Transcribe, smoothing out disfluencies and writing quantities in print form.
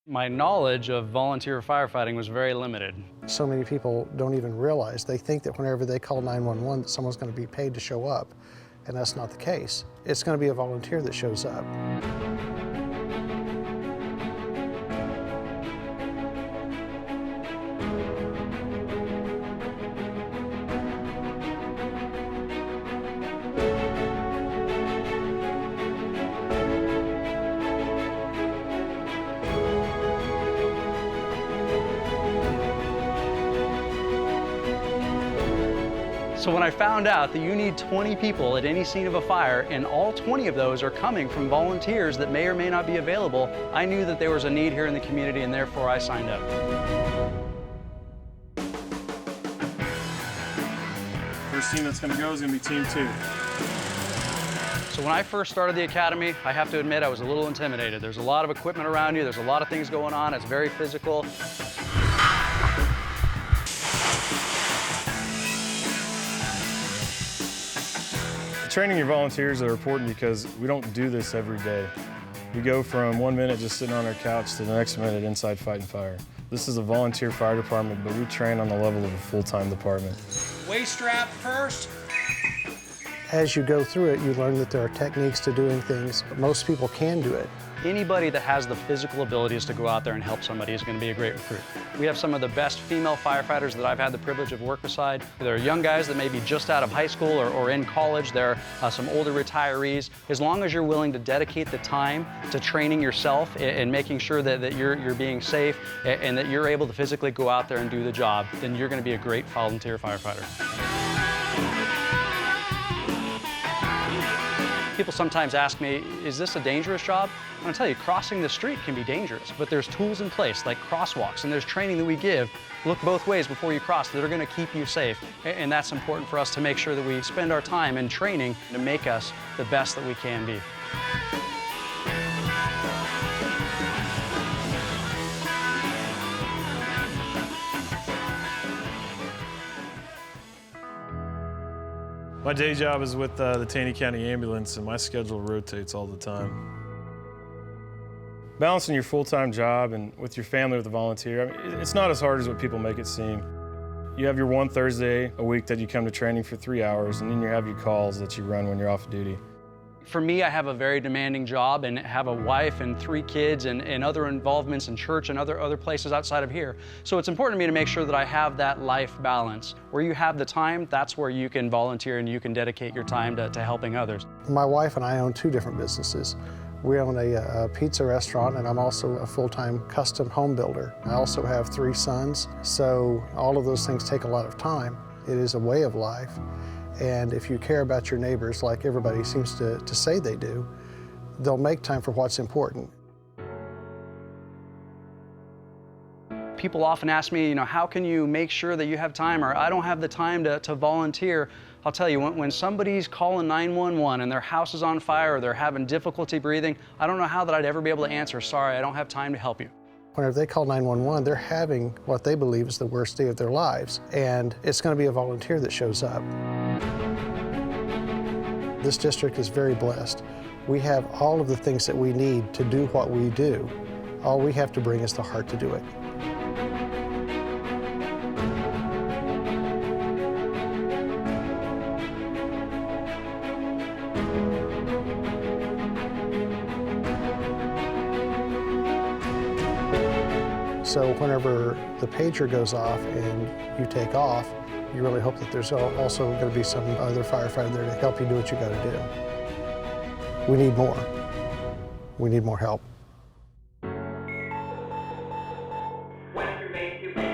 My knowledge of volunteer firefighting was very limited. So many people don't even realize. They think that whenever they call 911 that someone's going to be paid to show up, and that's not the case. It's going to be a volunteer that shows up. So when I found out that you need 20 people at any scene of a fire, and all 20 of those are coming from volunteers that may or may not be available, I knew that there was a need here in the community, and therefore I signed up. First team that's going to go is going to be Team 2. So when I first started the academy, I have to admit I was a little intimidated. There's a lot of equipment around you, there's a lot of things going on, it's very physical. Training your volunteers are important because we don't do this every day. We go from 1 minute just sitting on our couch to the next minute inside fighting fire. This is a volunteer fire department, but we train on the level of a full-time department. Waist strap first. As you go through it, you learn that there are techniques to doing things. Most people can do it. Anybody that has the physical abilities to go out there and help somebody is going to be a great recruit. We have some of the best female firefighters that I've had the privilege of working beside. There are young guys that may be just out of high school or in college. There are some older retirees. As long as you're willing to dedicate the time to training yourself and making sure that you're being safe and that you're able to physically go out there and do the job, then you're going to be a great volunteer firefighter. People sometimes ask me, is this a dangerous job? I'm going to tell you, crossing the street can be dangerous, but there's tools in place like crosswalks, and there's training that we give. Look both ways before you cross that are going to keep you safe, and that's important for us to make sure that we spend our time in training to make us the best that we can be. My day job is with the Taney County Ambulance, and my schedule rotates all the time. Balancing your full-time job and with your family with a volunteer, I mean, it's not as hard as what people make it seem. You have your one Thursday a week that you come to training for 3 hours, and then you have your calls that you run when you're off duty. For me, I have a very demanding job and have a wife and 3 kids and other involvements in church and other places outside of here. So it's important to me to make sure that I have that life balance. Where you have the time, that's where you can volunteer and you can dedicate your time to helping others. My wife and I own 2 different businesses. We own a pizza restaurant, and I'm also a full-time custom home builder. I also have 3 sons, so all of those things take a lot of time. It is a way of life. And if you care about your neighbors like everybody seems to say they do, they'll make time for what's important. People often ask me, how can you make sure that you have time, or I don't have the time to volunteer. I'll tell you, when somebody's calling 911 and their house is on fire or they're having difficulty breathing, I don't know how that I'd ever be able to answer, sorry, I don't have time to help you. Whenever they call 911, they're having what they believe is the worst day of their lives, and it's going to be a volunteer that shows up. This district is very blessed. We have all of the things that we need to do what we do. All we have to bring is the heart to do it. So whenever the pager goes off and you take off, you really hope that there's also going to be some other firefighter there to help you do what you got to do. We need more. We need more help. Western Taney Fire.